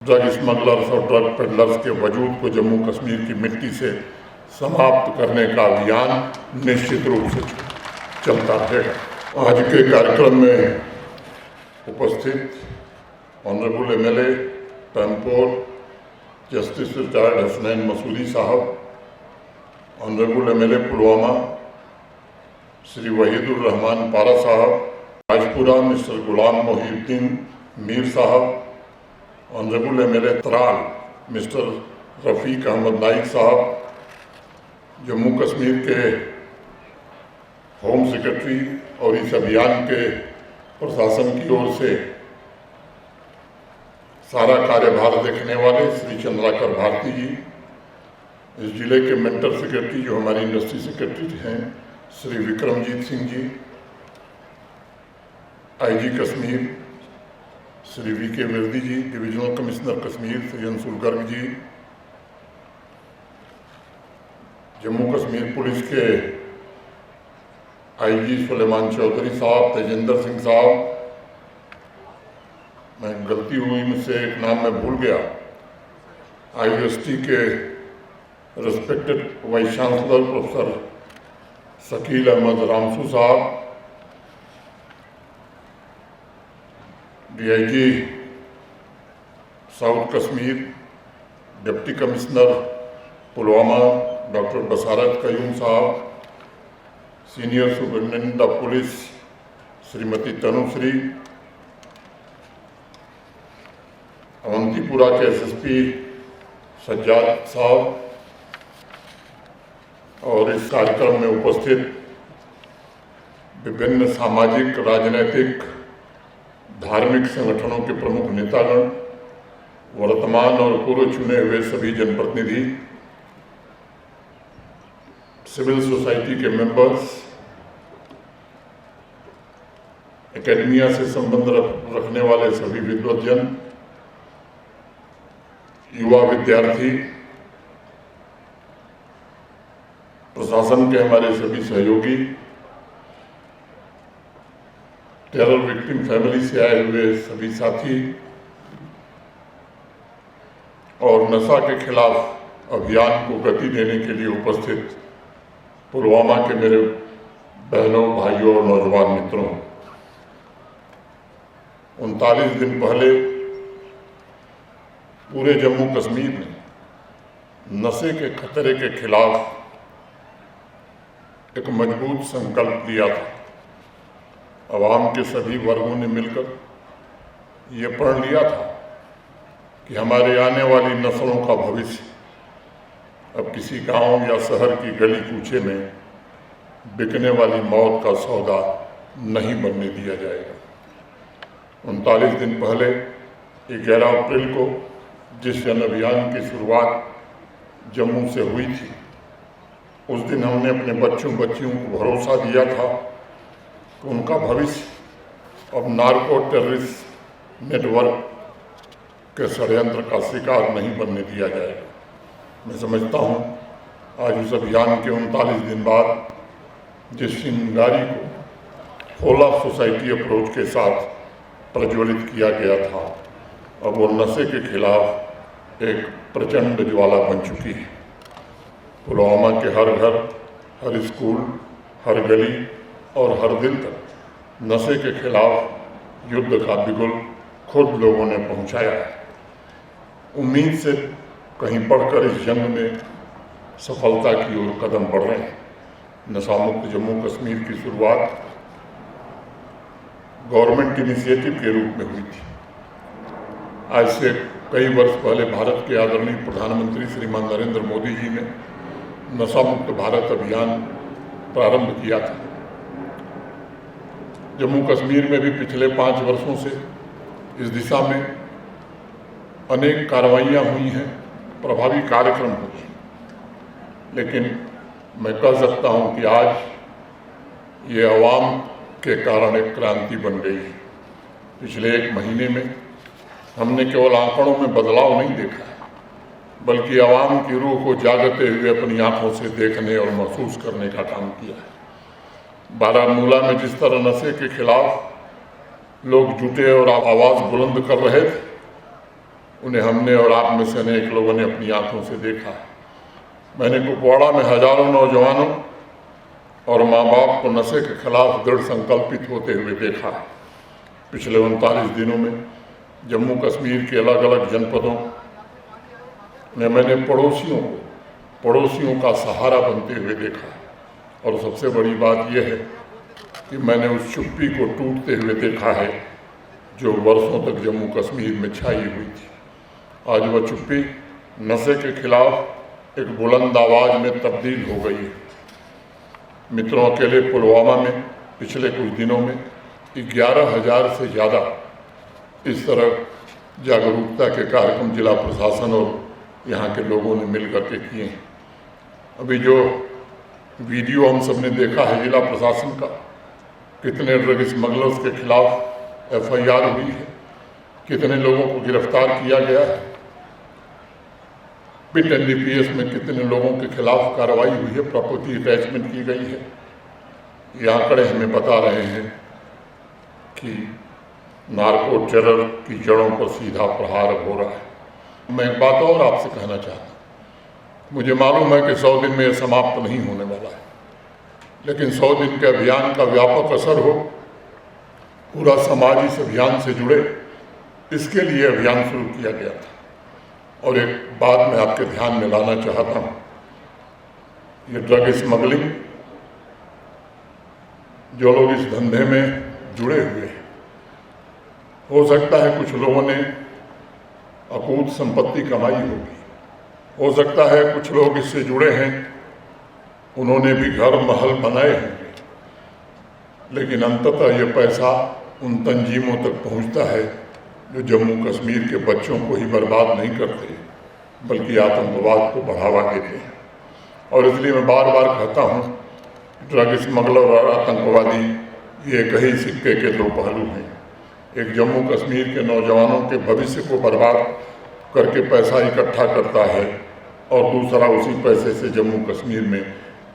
Drug smugglers और drug peddlers के वजूद को जम्मू कश्मीर की मिट्टी से समाप्त करने का अभियान निश्चित रूप से चलता रहेगा। आज के कार्यक्रम में उपस्थित honourable MLA Pampore justice retired Hasnain Masoodi साहब, ऑनरेबल एमएलए पुलवामा श्री वहीदुर रहमान पारा साहब, राजपुरा मिस्टर गुलाम मोहिउद्दीन मीर साहब, honourable MLA Tral mister Rafiq Ahmad Naik साहब, जम्मू कश्मीर के होम सेक्रेटरी और इस अभियान के प्रशासन की ओर से सारा कार्यभार देखने वाले श्री चंद्राकर भारती जी, इस जिले के मेंटर सेक्रेटरी जो हमारी इंडस्ट्री सेक्रेटरी हैं श्री विक्रमजीत सिंह जी, आईजी कश्मीर श्री वीके विर्दी जी, divisional commissioner Kashmir Shri Anshul Garg ji, Jammu Kashmir police के आईजी सुलेमान चौधरी साहब, तेजेंद्र सिंह साहब, मैं गलती हुई मुझसे एक नाम मैं भूल गया, IUST के respected vice chancellor professor Shakeel Ahmad Ramzoo साहब, DIG south Kashmir, deputy commissioner Pulwama doctor Basharat Qayoom साहब, senior superintendent of police Shrimati Tanushree, Awantipora के SSP सज्जाद साहब और इस कार्यक्रम में उपस्थित विभिन्न सामाजिक, राजनीतिक, धार्मिक संगठनों के प्रमुख नेतागण, वर्तमान और पूर्व चुने हुए सभी जनप्रतिनिधि, सिविल सोसाइटी के मेंबर्स, एकेडमिया से संबंध रखने वाले सभी विद्वद्जन, युवा विद्यार्थी, प्रशासन के हमारे सभी सहयोगी, टेरर विक्टिम फैमिली से आए हुए सभी साथी और नशा के खिलाफ अभियान को गति देने के लिए उपस्थित पुलवामा के मेरे बहनों, भाइयों और नौजवान मित्रों, 39 दिन पहले पूरे जम्मू कश्मीर ने नशे के खतरे के खिलाफ एक मजबूत संकल्प लिया था। आवाम के सभी वर्गों ने मिलकर ये प्रण लिया था कि हमारे आने वाली नस्लों का भविष्य अब किसी गांव या शहर की गली कूचे में बिकने वाली मौत का सौदा नहीं बनने दिया जाएगा। 39 दिन पहले 11 अप्रैल को जिस जन अभियान की शुरुआत जम्मू से हुई थी, उस दिन हमने अपने बच्चों बच्चियों को भरोसा दिया था कि उनका भविष्य अब नार्को टेररिस्ट नेटवर्क के षड्यंत्र का शिकार नहीं बनने दिया जाएगा। मैं समझता हूँ आज उस अभियान के 39 दिन बाद जिस चिंगारी को होल ऑफ सोसाइटी अप्रोच के साथ प्रज्वलित किया गया था, अब वो नशे के खिलाफ एक प्रचंड ज्वाला बन चुकी है। पुलवामा के हर घर, हर स्कूल, हर गली और हर दिल तक नशे के खिलाफ युद्ध का बिगुल खुद लोगों ने पहुंचाया है। उम्मीद से कहीं बढ़कर इस जंग में सफलता की ओर कदम बढ़ रहे हैं। नशा मुक्त जम्मू कश्मीर की शुरुआत गवर्नमेंट इनिशिएटिव के रूप में हुई थी। आज से कई वर्ष पहले भारत के आदरणीय प्रधानमंत्री श्रीमान नरेंद्र मोदी जी ने नशा मुक्त भारत अभियान प्रारंभ किया था। जम्मू कश्मीर में भी पिछले 5 वर्षों से इस दिशा में अनेक कार्रवाइयाँ हुई हैं, प्रभावी कार्यक्रम हुए, लेकिन मैं कह सकता हूँ कि आज ये आवाम के कारण एक क्रांति बन गई है। पिछले 1 महीने में हमने केवल आंकड़ों में बदलाव नहीं देखा है, बल्कि आवाम की रूह को जागते हुए अपनी आंखों से देखने और महसूस करने का काम किया है। बारामूला में जिस तरह नशे के खिलाफ लोग जुटे और आवाज़ बुलंद कर रहे थे, उन्हें हमने और आप में से अनेक लोगों ने अपनी आंखों से देखा है। मैंने कुपवाड़ा में हजारों नौजवानों और माँ बाप को नशे के खिलाफ दृढ़ संकल्पित होते हुए देखा है। पिछले 39 दिनों में जम्मू कश्मीर के अलग अलग जनपदों में मैंने पड़ोसियों का सहारा बनते हुए देखा है। और सबसे बड़ी बात यह है कि मैंने उस चुप्पी को टूटते हुए देखा है जो वर्षों तक जम्मू कश्मीर में छाई हुई थी। आज वह चुप्पी नशे के खिलाफ एक बुलंद आवाज़ में तब्दील हो गई है। मित्रों, अकेले पुलवामा में पिछले कुछ दिनों में 11,000 से ज़्यादा इस तरह जागरूकता के कार्यक्रम जिला प्रशासन और यहाँ के लोगों ने मिलकर के किए हैं। अभी जो वीडियो हम सब ने देखा है जिला प्रशासन का, कितने ड्रग स्मगलर्स के खिलाफ FIR हुई है, कितने लोगों को गिरफ्तार किया गया है, पिट NDPS में कितने लोगों के खिलाफ कार्रवाई हुई है, प्रॉपर्टी अटैचमेंट की गई है। ये आंकड़े हमें बता रहे हैं कि नार्को टेरर की जड़ों पर सीधा प्रहार हो रहा है। मैं एक बात और आपसे कहना चाहता हूँ, मुझे मालूम है कि 100 दिन में यह समाप्त नहीं होने वाला है, लेकिन 100 दिन के अभियान का व्यापक असर हो, पूरा समाज इस अभियान से जुड़े, इसके लिए अभियान शुरू किया गया था। और एक बात मैं आपके ध्यान में लाना चाहता हूँ, ये ड्रग स्मगलिंग, जो लोग इस धंधे में जुड़े हुए हैं, हो सकता है कुछ लोगों ने अकूत संपत्ति कमाई होगी, हो सकता है कुछ लोग इससे जुड़े हैं, उन्होंने भी घर महल बनाए होंगे, लेकिन अंततः ये पैसा उन तंजीमों तक पहुंचता है जो जम्मू कश्मीर के बच्चों को ही बर्बाद नहीं करते, बल्कि आतंकवाद को बढ़ावा देते हैं। और इसलिए मैं बार बार कहता हूँ, ड्रग स्मगलर और आतंकवादी ये एक ही सिक्के के दो पहलू हैं। एक जम्मू कश्मीर के नौजवानों के भविष्य को बर्बाद करके पैसा इकट्ठा करता है, और दूसरा उसी पैसे से जम्मू कश्मीर में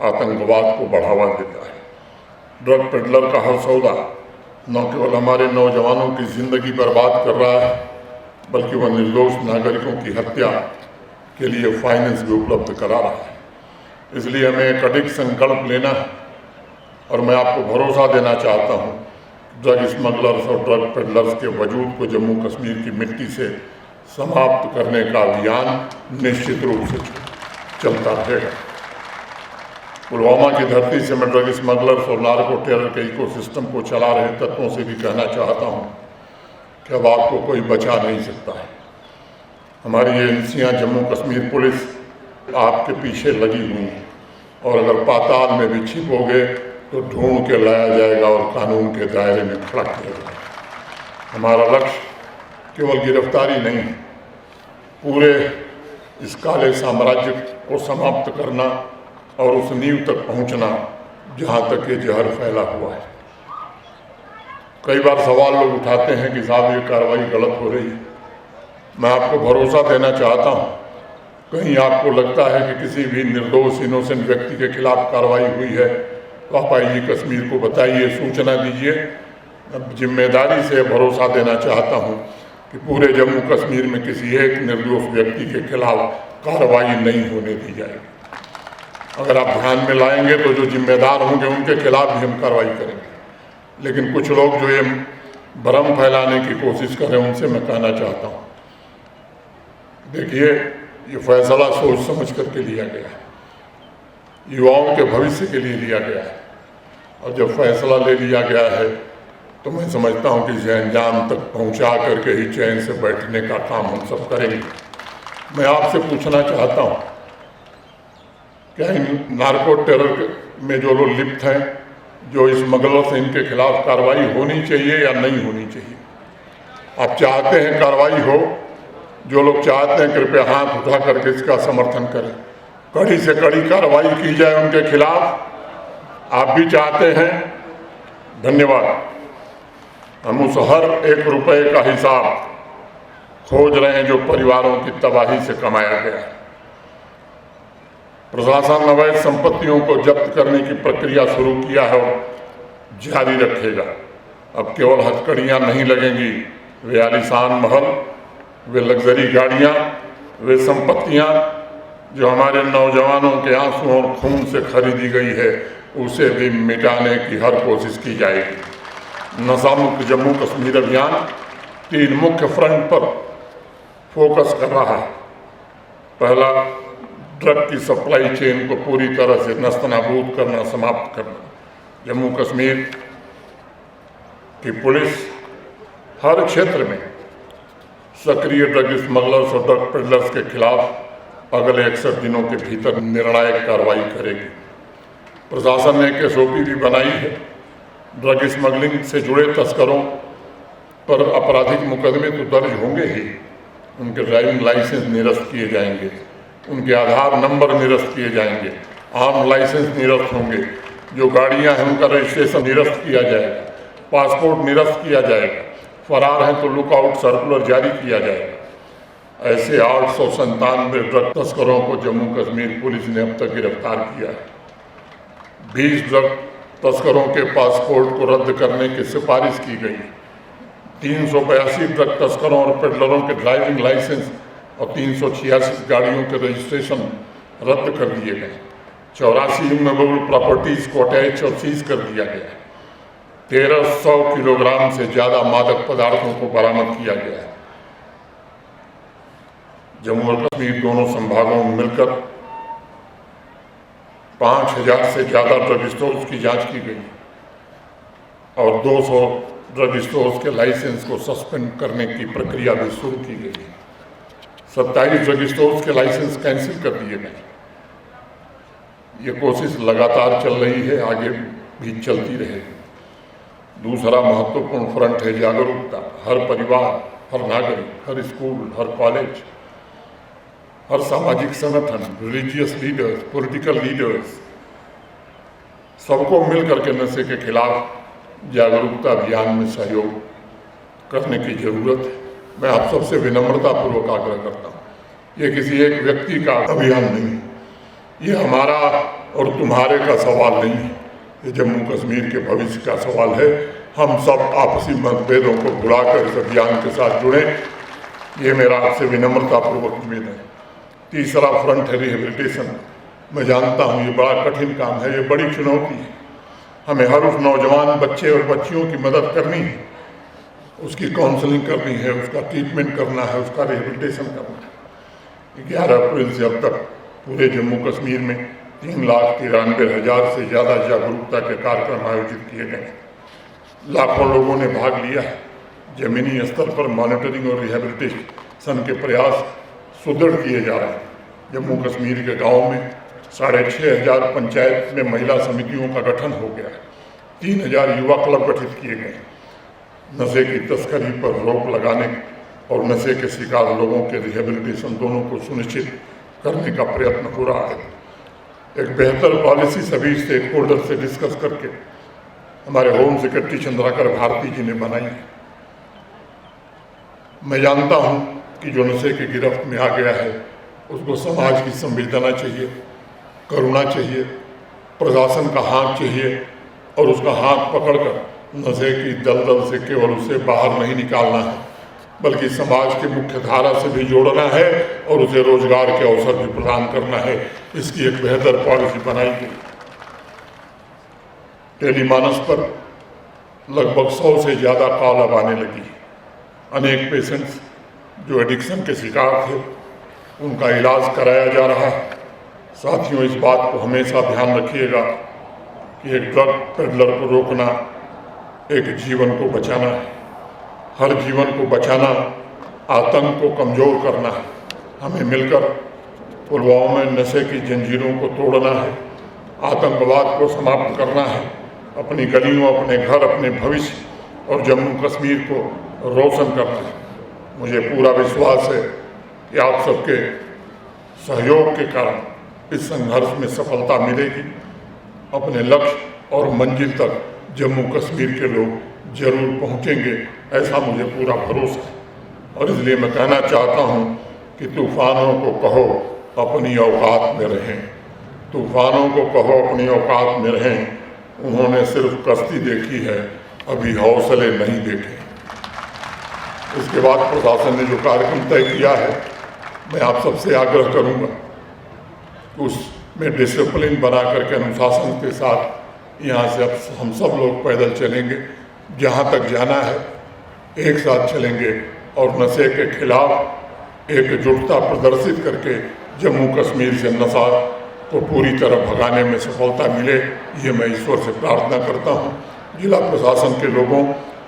आतंकवाद को बढ़ावा देता है। ड्रग पेडलर का हर सौदा न केवल हमारे नौजवानों की ज़िंदगी बर्बाद कर रहा है, बल्कि वह निर्दोष नागरिकों की हत्या के लिए फाइनेंस भी उपलब्ध करा रहा है। इसलिए हमें एक अडिग संकल्प लेना है, और मैं आपको भरोसा देना चाहता हूँ, ड्रग स्मगलर्स और ड्रग पेडलर्स के वजूद को जम्मू कश्मीर की मिट्टी से समाप्त करने का अभियान निश्चित रूप से चलता रहेगा। पुलवामा की धरती से मैं ड्रग स्मगलर्स और नार्को टेरर के इकोसिस्टम को चला रहे तत्वों से भी कहना चाहता हूँ कि अब आपको कोई बचा नहीं सकता है। हमारी एजेंसियाँ, जम्मू कश्मीर पुलिस आपके पीछे लगी हुई हैं, और अगर पाताल में भी छिपोगे तो ढूंढ के लाया जाएगा और कानून के दायरे में खड़ा किया जाएगा। हमारा लक्ष्य केवल गिरफ्तारी नहीं है, पूरे इस काले साम्राज्य को समाप्त करना और उस नींव तक पहुंचना जहां तक ये जहर फैला हुआ है। कई बार सवाल लोग उठाते हैं कि साहब ये कार्रवाई गलत हो रही है। मैं आपको भरोसा देना चाहता हूं, कहीं आपको लगता है कि किसी भी निर्दोष इनोसेंट व्यक्ति के खिलाफ कार्रवाई हुई है तो आप IG कश्मीर को बताइए, सूचना दीजिए। जिम्मेदारी से भरोसा देना चाहता हूं कि पूरे जम्मू कश्मीर में किसी एक निर्दोष व्यक्ति के खिलाफ कार्रवाई नहीं होने दी जाएगी। अगर आप ध्यान में लाएंगे तो जो जिम्मेदार होंगे उनके खिलाफ भी हम कार्रवाई करेंगे। लेकिन कुछ लोग जो ये भ्रम फैलाने की कोशिश कर रहे हैं, उनसे मैं कहना चाहता हूँ, देखिए, ये फैसला सोच समझ करके लिया गया है, युवाओं के भविष्य के लिए लिया गया है। और जब फैसला ले लिया गया है तो मैं समझता हूँ कि इसे अंजाम तक पहुँचा करके ही चैन से बैठने का काम हम सब करेंगे। मैं आपसे पूछना चाहता हूँ, क्या इन नार्को टेरर में जो लोग लिप्त हैं, जो स्मगलर्स हैं, इनके खिलाफ कार्रवाई होनी चाहिए या नहीं होनी चाहिए? आप चाहते हैं कार्रवाई हो? जो लोग चाहते हैं कृपया हाथ उठा करके इसका समर्थन करें। कड़ी से कड़ी कार्रवाई की जाए उनके खिलाफ। आप भी चाहते हैं? धन्यवाद। हम उस हर एक रुपए का हिसाब खोज रहे हैं जो परिवारों की तबाही से कमाया गया है। प्रशासन अवैध संपत्तियों को जब्त करने की प्रक्रिया शुरू किया है और जारी रखेगा। अब केवल हथकड़ियां नहीं लगेंगी, वे आलीशान महल, वे लग्जरी गाड़ियाँ, वे संपत्तियाँ जो हमारे नौजवानों के आंसू और खून से खरीदी गई है, उसे भी मिटाने की हर कोशिश की जाएगी। नशा मुक्त जम्मू कश्मीर अभियान 3 मुख्य फ्रंट पर फोकस कर रहा है। पहला, ड्रग की सप्लाई चेन को पूरी तरह से नस्तनाबूद करना, समाप्त करना। जम्मू कश्मीर की पुलिस हर क्षेत्र में सक्रिय ड्रग स्मगलर्स और ड्रग पेडलर्स के खिलाफ अगले 61 दिनों के भीतर निर्णायक कार्रवाई करेगी। प्रशासन ने एक SOP भी बनाई है। ड्रग स्मगलिंग से जुड़े तस्करों पर आपराधिक मुकदमे तो दर्ज होंगे ही, उनके ड्राइविंग लाइसेंस निरस्त किए जाएंगे, उनके आधार नंबर निरस्त किए जाएंगे, आर्म लाइसेंस निरस्त होंगे, जो गाड़ियां हैं उनका रजिस्ट्रेशन निरस्त किया जाएगा, पासपोर्ट निरस्त किया जाएगा, फरार हैं तो लुकआउट सर्कुलर जारी किया जाएगा। ऐसे 897 ड्रग तस्करों को जम्मू कश्मीर पुलिस ने अब तक गिरफ्तार किया है। 20 ड्रग तस्करों के पासपोर्ट को रद्द करने की सिफारिश की गई। 382 ड्रग तस्करों और पेडलरों के ड्राइविंग लाइसेंस और 386 गाड़ियों के रजिस्ट्रेशन रद्द कर दिए गए। 84 इमूवेबल प्रॉपर्टीज को अटैच और सीज कर दिया गया। 1300 किलोग्राम से ज़्यादा मादक पदार्थों को बरामद किया गया है। जम्मू और कश्मीर दोनों संभागों में मिलकर 5000 से ज़्यादा ड्रग स्टोर्स की जांच की गई और 200 ड्रग स्टोर्स के लाइसेंस को सस्पेंड करने की प्रक्रिया भी शुरू की गई है। 27 ड्रग स्टोर्स के लाइसेंस कैंसिल कर दिए गए। ये कोशिश लगातार चल रही है, आगे भी चलती रहेगी। दूसरा महत्वपूर्ण फ्रंट है जागरूकता। हर परिवार, हर नागरिक, हर स्कूल, हर कॉलेज, हर सामाजिक संगठन, रिलीजियस लीडर्स, पॉलिटिकल लीडर्स, सबको मिलकर के नशे के खिलाफ जागरूकता अभियान में सहयोग करने की जरूरत है। मैं आप सबसे विनम्रतापूर्वक आग्रह करता हूँ, ये किसी एक व्यक्ति का अभियान नहीं है, ये हमारा और तुम्हारे का सवाल नहीं है, ये जम्मू कश्मीर के भविष्य का सवाल है। हम सब आपसी मतभेदों को भुलाकर इस अभियान के साथ जुड़े, ये मेरा आपसे विनम्रतापूर्वक निवेदन है। तीसरा फ्रंट है रिहेबिलिटेशन। मैं जानता हूँ ये बड़ा कठिन काम है, ये बड़ी चुनौती है। हमें हर उस नौजवान बच्चे और बच्चियों की मदद करनी है, उसकी काउंसलिंग करनी है, उसका ट्रीटमेंट करना है, उसका रिहेबिलिटेशन करना है। 11 अप्रैल से अब तक पूरे जम्मू कश्मीर में 3,93,000 से ज़्यादा जागरूकता के कार्यक्रम आयोजित किए गए। लाखों लोगों ने भाग लिया है। जमीनी स्तर पर मॉनिटरिंग और रिहेबिलिटेशन के प्रयास सुदृढ़ किए जा रहे हैं। जम्मू कश्मीर के गाँव में 6,500 पंचायत में महिला समितियों का गठन हो गया है। 3,000 युवा क्लब गठित किए गए। नशे की तस्करी पर रोक लगाने और नशे के शिकार लोगों के रिहेबिलिटेशन दोनों को सुनिश्चित करने का प्रयत्न हो रहा है। एक बेहतर पॉलिसी सभी स्टेक होल्डर से डिस्कस करके हमारे होम सेक्रेटरी चंद्राकर भारती जी ने बनाई है। मैं जानता हूं कि जो नशे की गिरफ्त में आ गया है उसको समाज की संवेदना चाहिए, करुणा चाहिए, प्रशासन का हाथ चाहिए और उसका हाथ पकड़कर नशे की दलदल से केवल उसे बाहर नहीं निकालना है, बल्कि समाज की मुख्य धारा से भी जोड़ना है और उसे रोजगार के अवसर भी प्रदान करना है। इसकी एक बेहतर पॉलिसी बनाई गई। टेलीमानस पर लगभग 100 से ज़्यादा कॉल अब आने लगी। अनेक पेशेंट्स जो एडिक्शन के शिकार थे उनका इलाज कराया जा रहा है। साथियों, इस बात को हमेशा ध्यान रखिएगा कि एक ड्रग पेडलर को रोकना एक जीवन को बचाना है। हर जीवन को बचाना आतंक को कमज़ोर करना है। हमें मिलकर पुलवामा में नशे की जंजीरों को तोड़ना है, आतंकवाद को समाप्त करना है, अपनी गलियों, अपने घर, अपने भविष्य और जम्मू कश्मीर को रोशन करना है। मुझे पूरा विश्वास है कि आप सबके सहयोग के कारण इस संघर्ष में सफलता मिलेगी। अपने लक्ष्य और मंजिल तक जम्मू कश्मीर के लोग जरूर पहुंचेंगे, ऐसा मुझे पूरा भरोसा है। और इसलिए मैं कहना चाहता हूं कि तूफानों को कहो अपनी औकात में रहें, तूफानों को कहो अपनी औकात में रहें। उन्होंने सिर्फ कश्ती देखी है, अभी हौसले नहीं देखे। इसके बाद प्रशासन ने जो कार्यक्रम तय किया है, मैं आप सबसे आग्रह करूंगा कि उसमें डिसिप्लिन बना करके अनुशासन के साथ यहाँ से अब हम सब लोग पैदल चलेंगे, जहाँ तक जाना है एक साथ चलेंगे और नशे के खिलाफ एकजुटता प्रदर्शित करके जम्मू कश्मीर से नशा को पूरी तरह भगाने में सफलता मिले, ये मैं ईश्वर से प्रार्थना करता हूँ। जिला प्रशासन के लोगों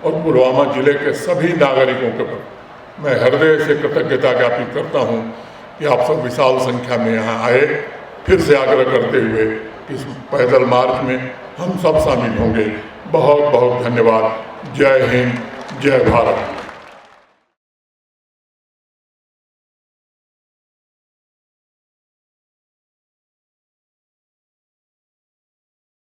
और पुलवामा जिले के सभी नागरिकों के प्रति मैं हृदय से कृतज्ञता ज्ञापित करता हूँ कि आप सब विशाल संख्या में यहाँ आए। फिर से आग्रह करते हुए इस पैदल मार्च में हम सब शामिल होंगे। बहुत बहुत धन्यवाद। जय हिंद, जय भारत।